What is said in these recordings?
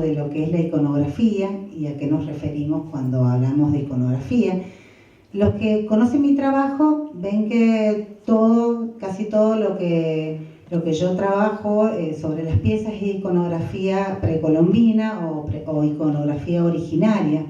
de lo que es la iconografía y a qué nos referimos cuando hablamos de iconografía. Los que conocen mi trabajo ven que casi todo lo que yo trabajo sobre las piezas es iconografía precolombina o iconografía originaria.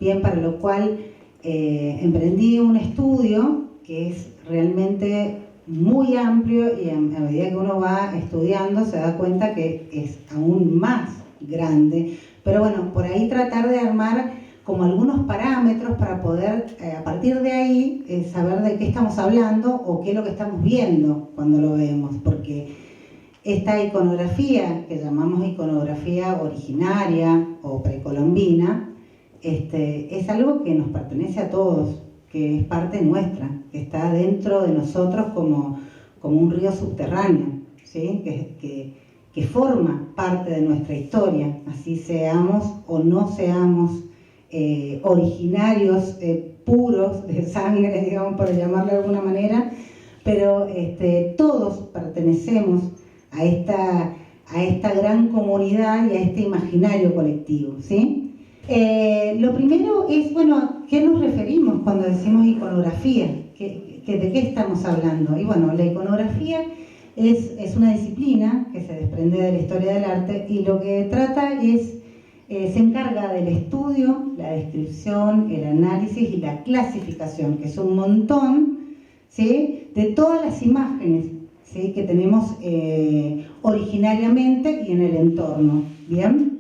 Bien, para lo cual emprendí un estudio que es realmente muy amplio y a medida que uno va estudiando se da cuenta que es aún más grande. Pero bueno, por ahí tratar de armar como algunos parámetros para poder, a partir de ahí, saber de qué estamos hablando o qué es lo que estamos viendo cuando lo vemos. Porque esta iconografía, que llamamos iconografía originaria o precolombina, es algo que nos pertenece a todos, que es parte nuestra, que está dentro de nosotros como un río subterráneo, ¿sí? que forma parte de nuestra historia, así seamos o no seamos originarios puros de sangre, digamos, por llamarlo de alguna manera, pero todos pertenecemos a esta gran comunidad y a este imaginario colectivo, ¿sí? Lo primero es, bueno, ¿a qué nos referimos cuando decimos iconografía? ¿De qué estamos hablando? Y bueno, la iconografía es una disciplina que se desprende de la historia del arte y lo que trata se encarga del estudio, la descripción, el análisis y la clasificación, que es un montón, ¿sí?, de todas las imágenes, ¿sí?, que tenemos originariamente y en el entorno, ¿bien?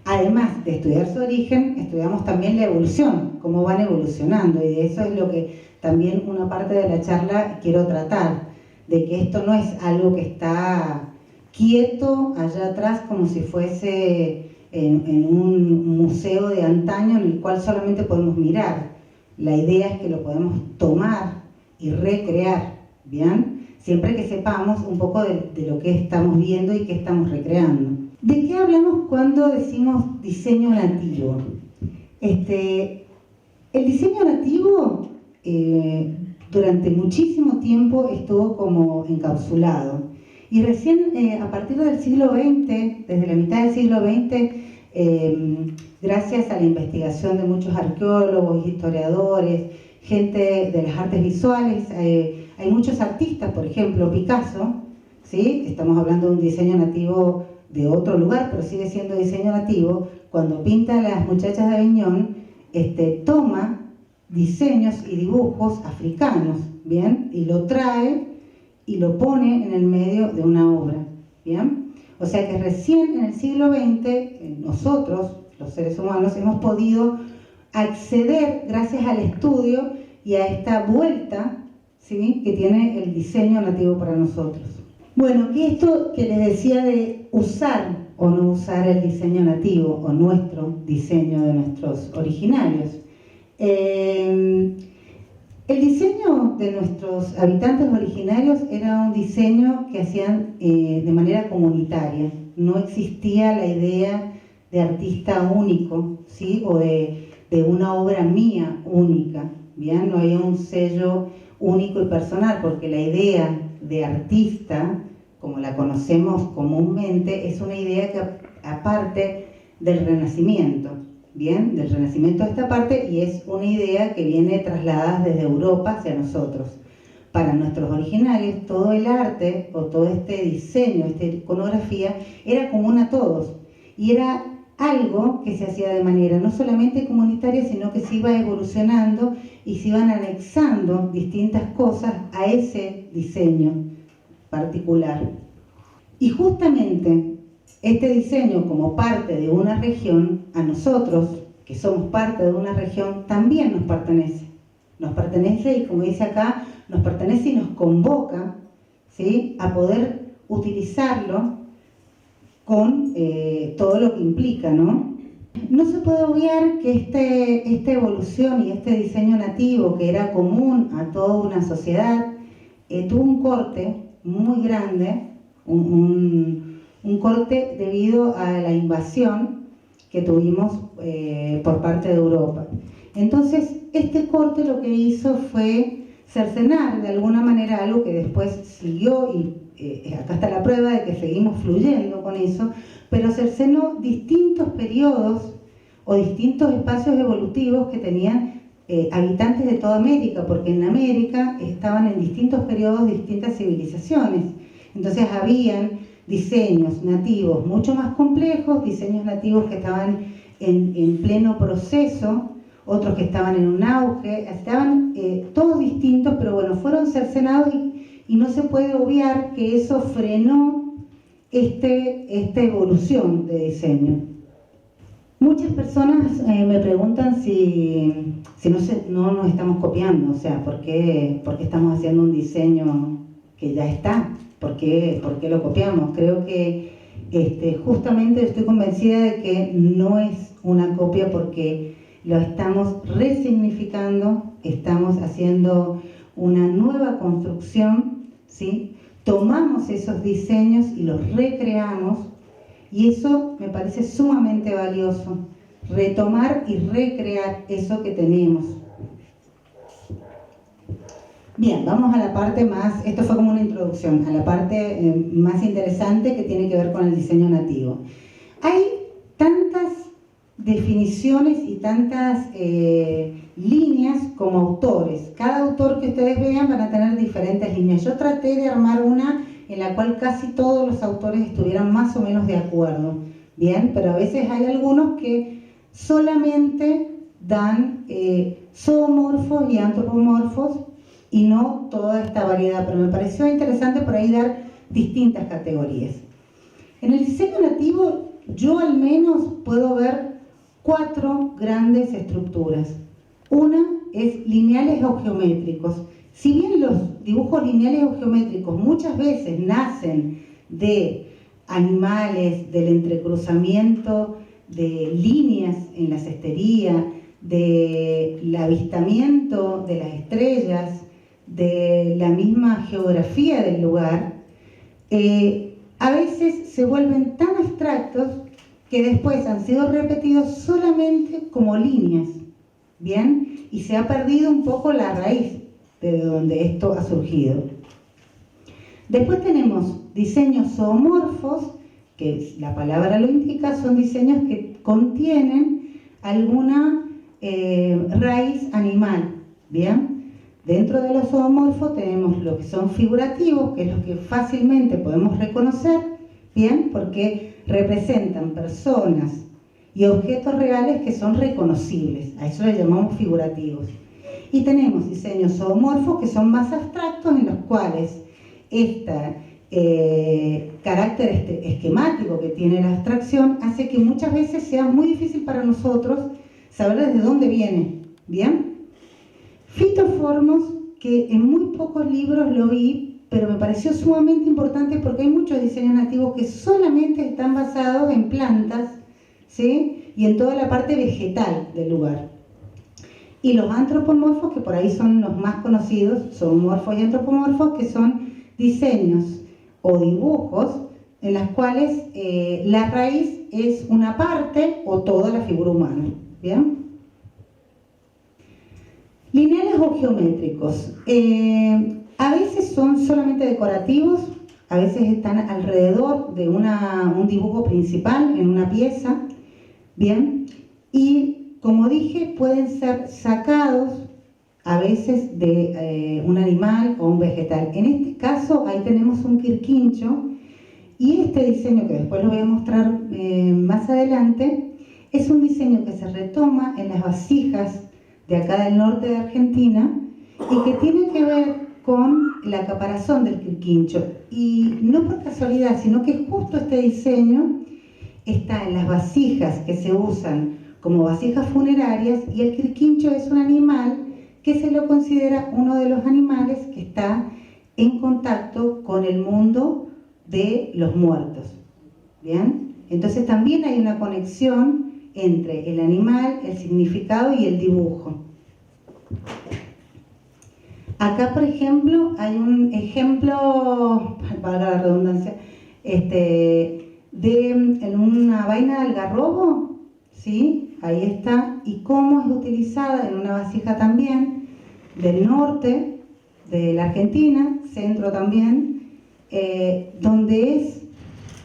Además de estudiar su origen, estudiamos también la evolución, cómo van evolucionando, y de eso es lo que también una parte de la charla quiero tratar, de que esto no es algo que está quieto allá atrás como si fuese en un museo de antaño en el cual solamente podemos mirar. La idea es que lo podemos tomar y recrear, ¿bien? Siempre que sepamos un poco de lo que estamos viendo y que estamos recreando. ¿De qué hablamos cuando decimos diseño nativo? El diseño nativo durante muchísimo tiempo estuvo como encapsulado. Y recién a partir del siglo XX, desde la mitad del siglo XX, gracias a la investigación de muchos arqueólogos, historiadores, gente de las artes visuales, hay muchos artistas, por ejemplo, Picasso, ¿sí? Estamos hablando de un diseño nativo de otro lugar, pero sigue siendo diseño nativo. Cuando pinta a las muchachas de Aviñón, toma diseños y dibujos africanos, ¿bien? Y lo trae y lo pone en el medio de una obra, ¿bien? O sea que recién en el siglo XX, nosotros, los seres humanos, hemos podido acceder, gracias al estudio y a esta vuelta, ¿sí?, que tiene el diseño nativo para nosotros. Bueno, que esto que les decía de usar o no usar el diseño nativo o nuestro diseño de nuestros originarios. El diseño de nuestros habitantes originarios era un diseño que hacían de manera comunitaria. No existía la idea de artista único, ¿sí?, o de una obra mía única, ¿bien? No había un sello único y personal, porque la idea de artista, como la conocemos comúnmente, es una idea que aparte del Renacimiento, ¿bien? Del Renacimiento de esta parte, y es una idea que viene trasladada desde Europa hacia nosotros. Para nuestros originarios, todo el arte, o todo este diseño, esta iconografía, era común a todos, y era algo que se hacía de manera no solamente comunitaria, sino que se iba evolucionando y se iban anexando distintas cosas a ese diseño particular. Y justamente este diseño, como parte de una región, a nosotros, que somos parte de una región, también nos pertenece. Nos pertenece y, como dice acá, nos pertenece y nos convoca, ¿sí?, a poder utilizarlo con todo lo que implica, ¿no? No se puede obviar que esta evolución y este diseño nativo, que era común a toda una sociedad, tuvo un corte muy grande, un corte debido a la invasión que tuvimos por parte de Europa. Entonces, este corte lo que hizo fue cercenar de alguna manera algo que después siguió y acá está la prueba de que seguimos fluyendo con eso, pero cercenó distintos periodos o distintos espacios evolutivos que tenían habitantes de toda América, porque en América estaban en distintos periodos distintas civilizaciones. Entonces habían diseños nativos mucho más complejos, diseños nativos que estaban en pleno proceso, otros que estaban en un auge, estaban todos distintos, pero bueno, fueron cercenados y no se puede obviar que eso frenó esta evolución de diseño. Muchas personas me preguntan si no nos estamos copiando, o sea, ¿por qué estamos haciendo un diseño que ya está? ¿Por qué lo copiamos? Creo que justamente estoy convencida de que no es una copia porque lo estamos resignificando, estamos haciendo una nueva construcción, ¿sí? Tomamos esos diseños y los recreamos. Y eso me parece sumamente valioso, retomar y recrear eso que tenemos. Bien, vamos a la parte más, esto fue como una introducción, a la parte más interesante que tiene que ver con el diseño nativo. Hay tantas definiciones y tantas líneas como autores. Cada autor que ustedes vean van a tener diferentes líneas. Yo traté de armar una en la cual casi todos los autores estuvieran más o menos de acuerdo, ¿bien? Pero a veces hay algunos que solamente dan zoomorfos y antropomorfos y no toda esta variedad, pero me pareció interesante por ahí dar distintas categorías. En el diseño nativo yo al menos puedo ver 4 grandes estructuras. Una es lineales o geométricos. Si bien los dibujos lineales o geométricos muchas veces nacen de animales, del entrecruzamiento de líneas en la cestería, del avistamiento de las estrellas, de la misma geografía del lugar, a veces se vuelven tan abstractos que después han sido repetidos solamente como líneas, ¿bien? Y se ha perdido un poco la raíz de donde esto ha surgido. Después tenemos diseños zoomorfos, que la palabra lo indica, son diseños que contienen alguna raíz animal, ¿bien? Dentro de los zoomorfos tenemos lo que son figurativos, que es lo que fácilmente podemos reconocer, ¿bien? Porque representan personas y objetos reales que son reconocibles, a eso le llamamos figurativos. Y tenemos diseños zoomorfos que son más abstractos, en los cuales este carácter esquemático que tiene la abstracción hace que muchas veces sea muy difícil para nosotros saber desde dónde viene, ¿bien? Fitoformos, que en muy pocos libros lo vi, pero me pareció sumamente importante porque hay muchos diseños nativos que solamente están basados en plantas, ¿sí? Y en toda la parte vegetal del lugar. Y los antropomorfos, que por ahí son los más conocidos, zoomorfos y antropomorfos, que son diseños o dibujos en las cuales la raíz es una parte o toda la figura humana, ¿bien? Lineales o geométricos. A veces son solamente decorativos, a veces están alrededor de un dibujo principal en una pieza, ¿bien? Y como dije, pueden ser sacados a veces de un animal o un vegetal. En este caso, ahí tenemos un quirquincho, y este diseño, que después lo voy a mostrar más adelante, es un diseño que se retoma en las vasijas de acá del norte de Argentina y que tiene que ver con la caparazón del quirquincho. Y no por casualidad, sino que justo este diseño está en las vasijas que se usan como vasijas funerarias, y el quirquincho es un animal que se lo considera uno de los animales que está en contacto con el mundo de los muertos, ¿bien? Entonces también hay una conexión entre el animal, el significado y el dibujo. Acá, por ejemplo, hay un ejemplo, para la redundancia, en una vaina de algarrobo, ¿sí? Ahí está, y cómo es utilizada en una vasija también del norte de la Argentina, centro también, donde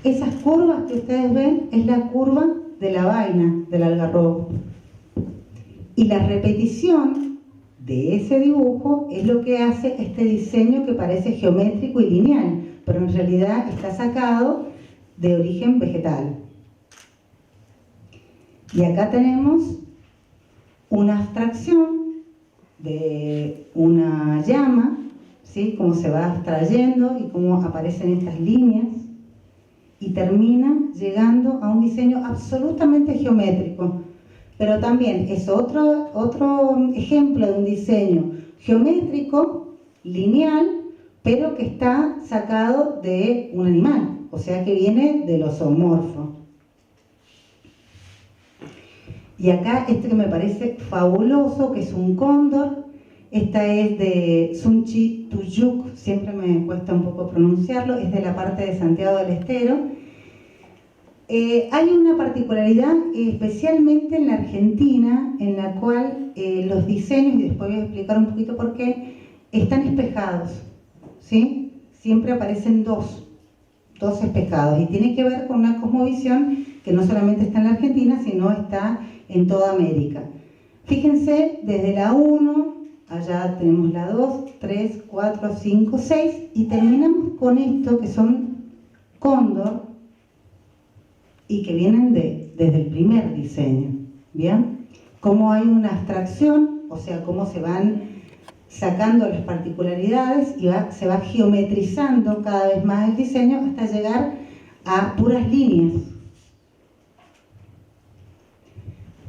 esas curvas que ustedes ven es la curva de la vaina del algarrobo. Y la repetición de ese dibujo es lo que hace este diseño que parece geométrico y lineal, pero en realidad está sacado de origen vegetal. Y acá tenemos una abstracción de una llama, ¿sí? Cómo se va abstrayendo y cómo aparecen estas líneas, y termina llegando a un diseño absolutamente geométrico. Pero también es otro ejemplo de un diseño geométrico, lineal, pero que está sacado de un animal, o sea que viene del zoomorfo. Y acá este que me parece fabuloso, que es un cóndor. Esta es de Sun Chi Tuyuk, siempre me cuesta un poco pronunciarlo, es de la parte de Santiago del Estero. Hay una particularidad, especialmente en la Argentina, en la cual los diseños, y después voy a explicar un poquito por qué, están espejados, ¿sí? Siempre aparecen dos espejados, y tiene que ver con una cosmovisión que no solamente está en la Argentina, sino está en toda América. Fíjense, desde la 1, allá tenemos la 2, 3, 4, 5, 6, y terminamos con esto que son cóndor, y que vienen desde el primer diseño, ¿bien? Cómo hay una abstracción, o sea, cómo se van sacando las particularidades y se va geometrizando cada vez más el diseño hasta llegar a puras líneas.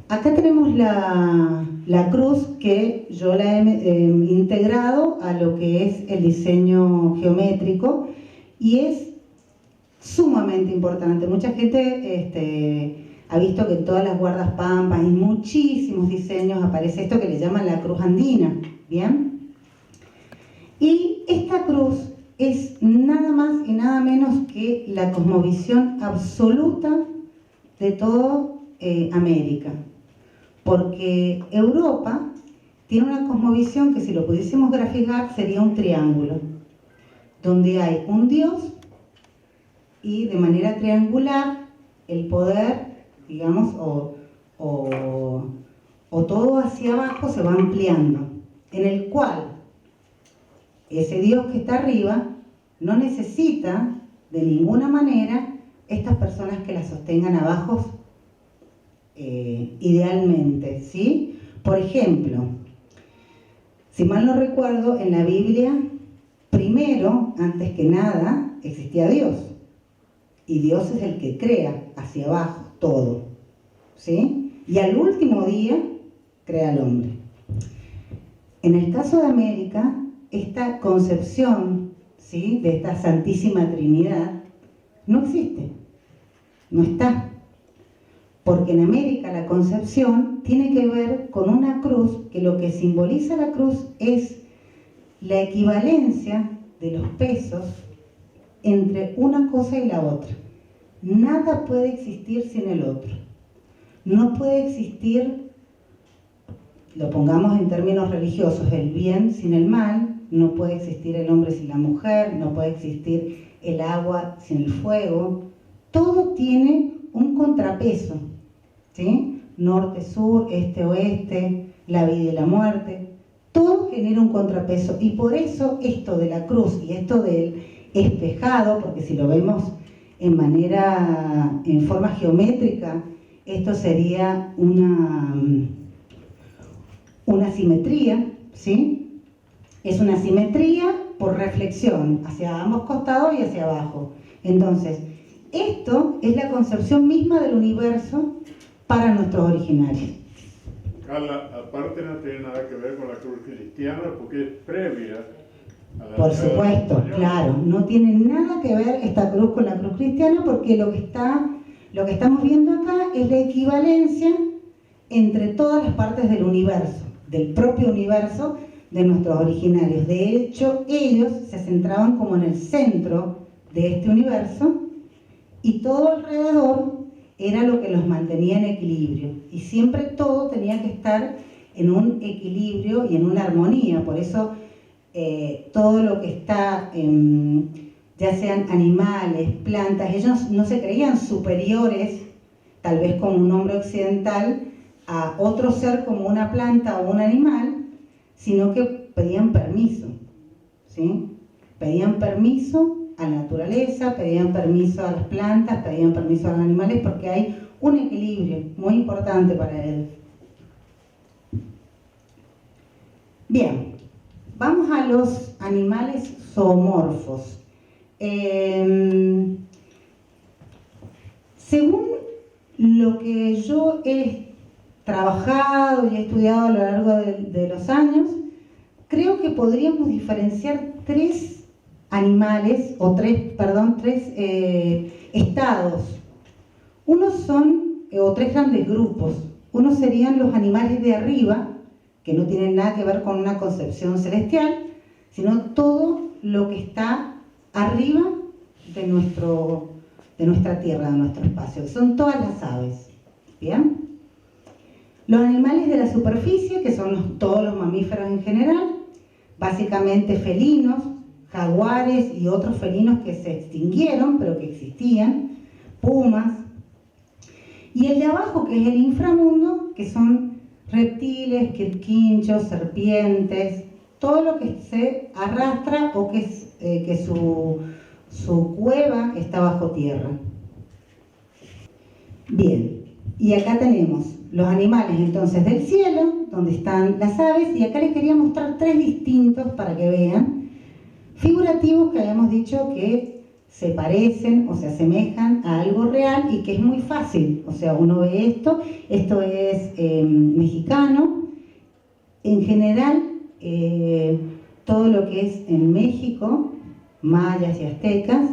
Acá tenemos la cruz, que yo la he integrado a lo que es el diseño geométrico, y es sumamente importante. Mucha gente ha visto que en todas las guardas pampas, en muchísimos diseños aparece esto que le llaman la cruz andina, ¿bien? Y esta cruz es nada más y nada menos que la cosmovisión absoluta de toda América. Porque Europa tiene una cosmovisión que, si lo pudiésemos graficar, sería un triángulo, donde hay un dios y de manera triangular el poder, digamos, o todo hacia abajo se va ampliando, en el cual ese dios que está arriba no necesita de ninguna manera estas personas que la sostengan abajo, idealmente, ¿sí? Por ejemplo, si mal no recuerdo, en la Biblia, primero, antes que nada, existía Dios. Y Dios es el que crea hacia abajo todo, ¿sí? Y al último día crea al hombre. En el caso de América, esta concepción, ¿sí?, de esta Santísima Trinidad no existe, no está. Porque en América la concepción tiene que ver con una cruz, que lo que simboliza la cruz es la equivalencia de los pesos entre una cosa y la otra. Nada puede existir sin el otro. No puede existir, lo pongamos en términos religiosos, el bien sin el mal, no puede existir el hombre sin la mujer, no puede existir el agua sin el fuego. Todo tiene un contrapeso, ¿sí? Norte, sur, este, oeste, la vida y la muerte. Todo genera un contrapeso, y por eso esto de la cruz y esto del espejado, porque si lo vemos en forma geométrica, esto sería una simetría, ¿sí? Es una simetría por reflexión hacia ambos costados y hacia abajo. Entonces, esto es la concepción misma del universo para nuestros originarios. Carla, aparte no tiene nada que ver con la cruz cristiana porque es previa a la... Por supuesto, claro, no tiene nada que ver esta cruz con la cruz cristiana, porque lo que estamos viendo acá es la equivalencia entre todas las partes del universo, del propio universo de nuestros originarios. De hecho, ellos se centraban como en el centro de este universo, y todo alrededor era lo que los mantenía en equilibrio, y siempre todo tenía que estar en un equilibrio y en una armonía. Por eso todo lo que está ya sean animales, plantas. Ellos no se creían superiores, tal vez como un hombre occidental, a otro ser como una planta o un animal, sino que pedían permiso, ¿sí? Pedían permiso a la naturaleza, pedían permiso a las plantas, pedían permiso a los animales, porque hay un equilibrio muy importante para él. Bien, vamos a los animales zoomorfos. Según lo que yo he trabajado y he estudiado a lo largo de los años, creo que podríamos diferenciar tres animales, o tres estados. Unos son, o tres grandes grupos. Unos serían los animales de arriba, que no tienen nada que ver con una concepción celestial, sino todo lo que está arriba de nuestra tierra, de nuestro espacio. Son todas las aves. ¿Bien? Los animales de la superficie, que son todos los mamíferos en general, básicamente felinos, jaguares y otros felinos que se extinguieron, pero que existían, pumas. Y el de abajo, que es el inframundo, que son reptiles, quirquinchos, serpientes, todo lo que se arrastra o que su cueva está bajo tierra. Bien, y acá tenemos los animales entonces del cielo, donde están las aves, y acá les quería mostrar tres distintos para que vean, figurativos que habíamos dicho que se parecen o se asemejan a algo real y que es muy fácil. O sea, uno ve esto es mexicano. En general, todo lo que es en México, mayas y aztecas,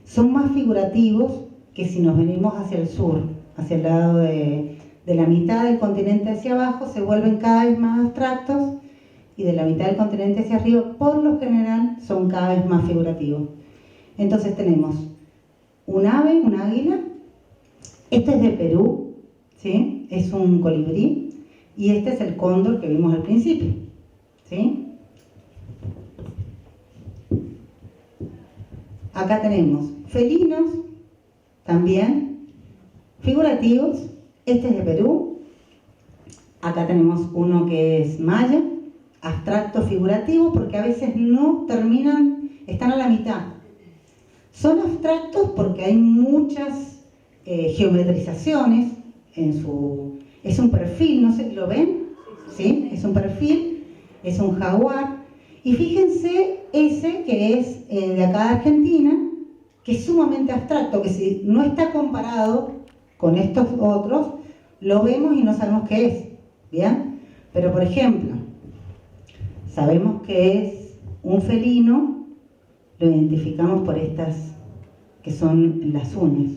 son más figurativos que si nos venimos hacia el sur, hacia el lado de la mitad del continente hacia abajo, se vuelven cada vez más abstractos, y de la mitad del continente hacia arriba, por lo general, son cada vez más figurativos. Entonces tenemos un ave, un águila. Este es de Perú, ¿sí? Es un colibrí, y este es el cóndor que vimos al principio, ¿sí? Acá tenemos felinos, también figurativos. Este es de Perú. Acá tenemos uno que es maya, abstracto figurativo, porque a veces no terminan, están a la mitad. Son abstractos porque hay muchas geometrizaciones en su... Es un perfil, no sé, ¿lo ven? ¿Sí? Es un perfil, es un jaguar. Y fíjense ese que es de acá de Argentina, que es sumamente abstracto, que si no está comparado con estos otros, lo vemos y no sabemos qué es, ¿bien? Pero por ejemplo, sabemos que es un felino, lo identificamos por estas que son las uñas,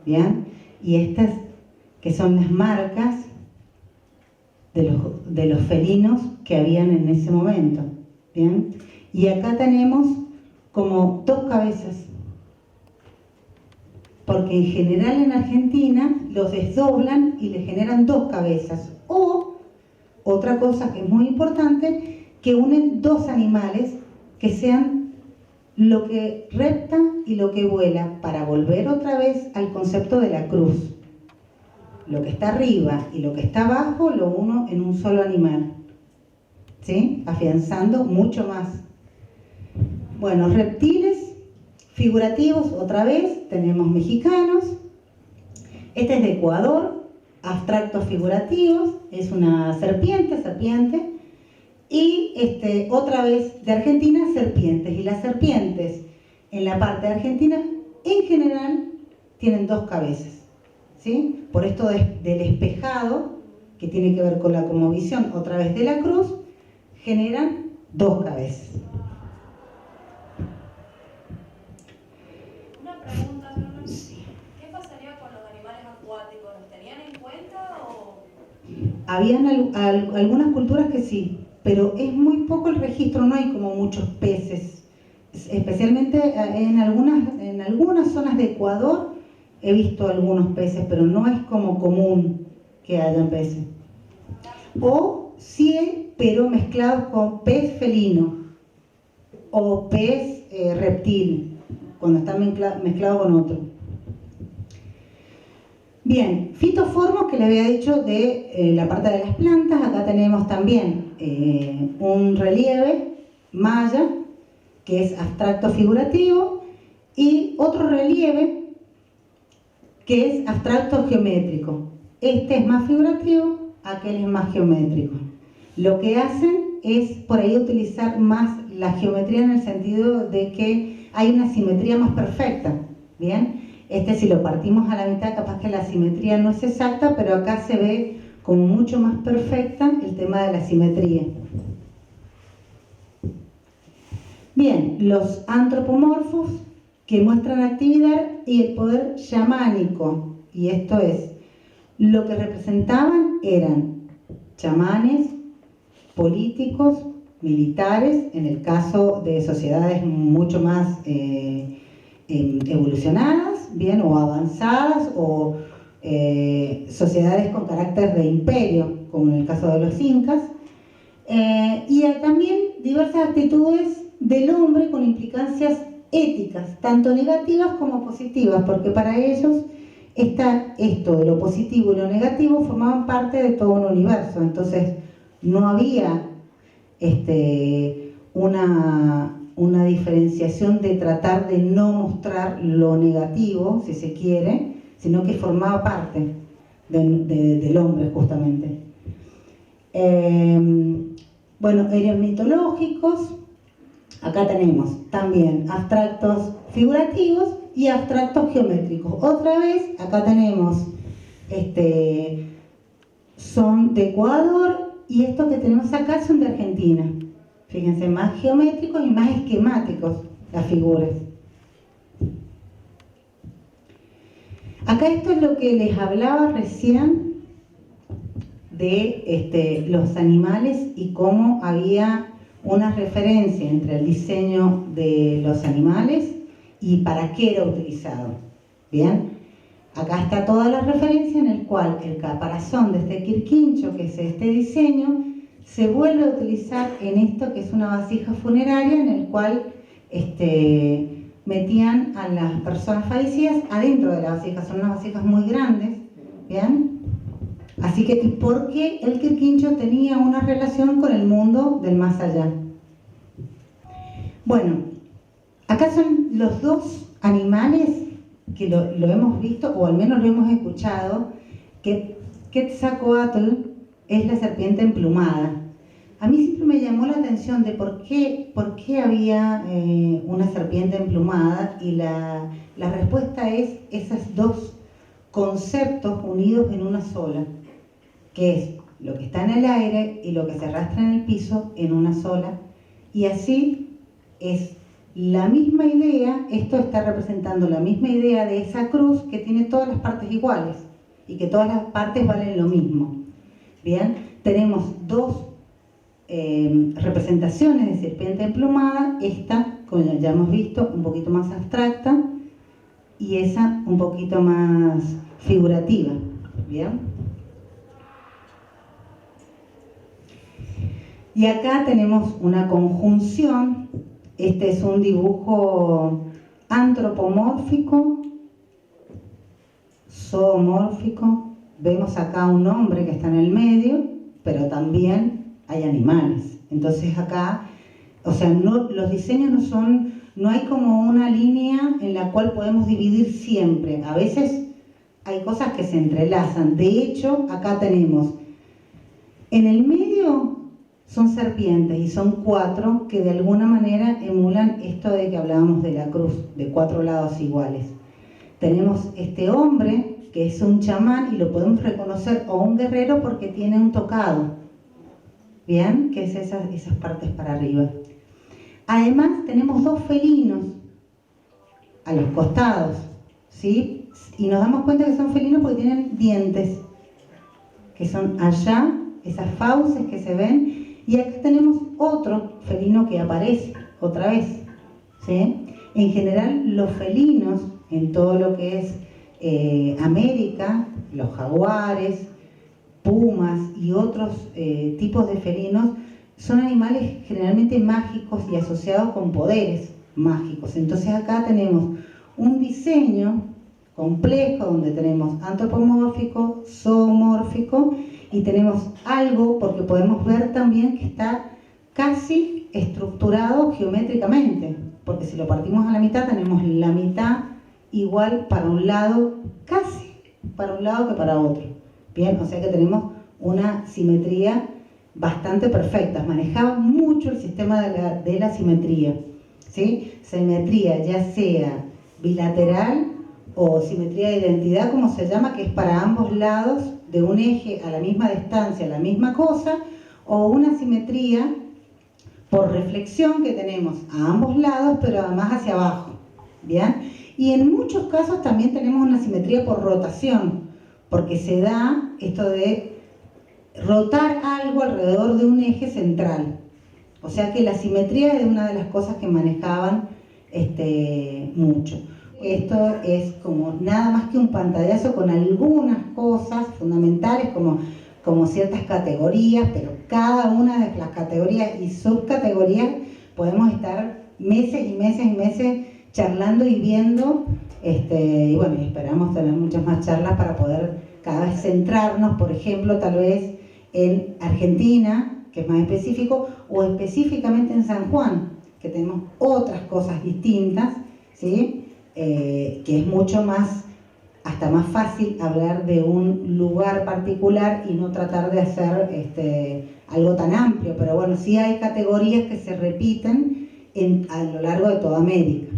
¿bien? Y estas que son las marcas de los felinos que habían en ese momento, ¿bien? Y acá tenemos como dos cabezas, porque en general en Argentina los desdoblan y le generan dos cabezas. O, otra cosa que es muy importante, que unen dos animales que sean lo que repta y lo que vuela, para volver otra vez al concepto de la cruz. Lo que está arriba y lo que está abajo lo uno en un solo animal, ¿sí? Afianzando mucho más. Bueno, reptiles figurativos, otra vez, tenemos mexicanos. Este es de Ecuador, abstractos figurativos, es una serpiente. Y otra vez de Argentina, serpientes. Y las serpientes en la parte de Argentina, en general, tienen dos cabezas, ¿sí? Por esto del espejado, que tiene que ver con la cosmovisión, otra vez de la cruz, generan dos cabezas. Una pregunta, ¿qué pasaría con los animales acuáticos? ¿Los tenían en cuenta o...? Habían algunas culturas que sí, pero es muy poco el registro, no hay como muchos peces. Especialmente en algunas zonas de Ecuador he visto algunos peces, pero no es como común que hayan peces. O sí, pero mezclados con pez felino o pez reptil, cuando está mezclado con otro. Bien, fitoformos que le había dicho de la parte de las plantas. Acá tenemos también un relieve maya, que es abstracto figurativo, y otro relieve que es abstracto geométrico. Este es más figurativo, aquel es más geométrico. Lo que hacen es por ahí utilizar más la geometría en el sentido de que hay una simetría más perfecta, ¿bien? Si lo partimos a la mitad, capaz que la simetría no es exacta, pero acá se ve como mucho más perfecta el tema de la simetría. Bien, los antropomorfos que muestran actividad y el poder chamánico, y esto es, lo que representaban eran chamanes, políticos, militares, en el caso de sociedades mucho más evolucionadas, bien, o avanzadas, o sociedades con carácter de imperio, como en el caso de los incas, y también diversas actitudes del hombre con implicancias éticas, tanto negativas como positivas, porque para ellos esto de lo positivo y lo negativo formaban parte de todo un universo. Entonces no había una diferenciación de tratar de no mostrar lo negativo, si se quiere, sino que formaba parte del hombre justamente. Bueno, héroes mitológicos. Acá tenemos también abstractos figurativos y abstractos geométricos. Otra vez, acá tenemos, son de Ecuador, y estos que tenemos acá son de Argentina. Fíjense, más geométricos y más esquemáticos las figuras. Acá esto es lo que les hablaba recién de los animales y cómo había una referencia entre el diseño de los animales y para qué era utilizado. Bien, acá está toda la referencia en el cual el caparazón de este quirquincho, que es este diseño, se vuelve a utilizar en esto que es una vasija funeraria, en el cual metían a las personas fallecidas adentro de la vasija. Son unas vasijas muy grandes, ¿bien? Así que, ¿por qué el quirquincho tenía una relación con el mundo del más allá? Bueno, acá son los dos animales que lo hemos visto, o al menos lo hemos escuchado, que Quetzalcóatl es la serpiente emplumada. A mí siempre me llamó la atención de por qué había una serpiente emplumada, y la respuesta es esos dos conceptos unidos en una sola, que es lo que está en el aire y lo que se arrastra en el piso en una sola, y así es la misma idea. Esto está representando la misma idea de esa cruz que tiene todas las partes iguales y que todas las partes valen lo mismo. Bien, tenemos dos representaciones de serpiente emplumada, esta, como ya hemos visto, un poquito más abstracta, y esa un poquito más figurativa. Bien. Y acá tenemos una conjunción. Este es un dibujo antropomórfico, zoomórfico. Vemos acá un hombre que está en el medio, pero también hay animales. Entonces acá, o sea, los diseños no hay como una línea en la cual podemos dividir siempre. A veces hay cosas que se entrelazan. De hecho, acá tenemos, en el medio son serpientes, y son 4 que de alguna manera emulan esto de que hablábamos de la cruz, de 4 lados iguales. Tenemos este hombre que es un chamán, y lo podemos reconocer, o un guerrero, porque tiene un tocado, bien, que es esas partes para arriba. Además tenemos 2 felinos a los costados, ¿sí? Y nos damos cuenta que son felinos porque tienen dientes, que son allá, esas fauces que se ven. Y acá tenemos otro felino que aparece otra vez, ¿sí? En general, los felinos, en todo lo que es América, los jaguares, pumas y otros tipos de felinos, son animales generalmente mágicos y asociados con poderes. mágicos. Entonces acá tenemos un diseño complejo donde tenemos antropomórfico, zoomórfico y tenemos algo, porque podemos ver también que está casi estructurado geométricamente, porque si lo partimos a la mitad tenemos la mitad igual para un lado, casi para un lado que para otro. Bien, o sea que tenemos una simetría bastante perfecta. Manejaba mucho el sistema de la simetría, ¿sí? Simetría ya sea bilateral o simetría de identidad, como se llama, que es para ambos lados de un eje a la misma distancia, la misma cosa, o una simetría por reflexión que tenemos a ambos lados, pero además hacia abajo, ¿bien? Y en muchos casos también tenemos una simetría por rotación, porque se da esto de rotar algo alrededor de un eje central. O sea que la simetría es una de las cosas que manejaban mucho. Esto es como nada más que un pantallazo con algunas cosas fundamentales como ciertas categorías, pero cada una de las categorías y subcategorías podemos estar meses y meses y meses charlando y viendo, y bueno, y esperamos tener muchas más charlas para poder cada vez centrarnos, por ejemplo, tal vez en Argentina, que es más específico, o específicamente en San Juan, que tenemos otras cosas distintas, ¿sí? Que es mucho más, hasta más fácil hablar de un lugar particular y no tratar de hacer algo tan amplio, pero bueno, sí hay categorías que se repiten a lo largo de toda América.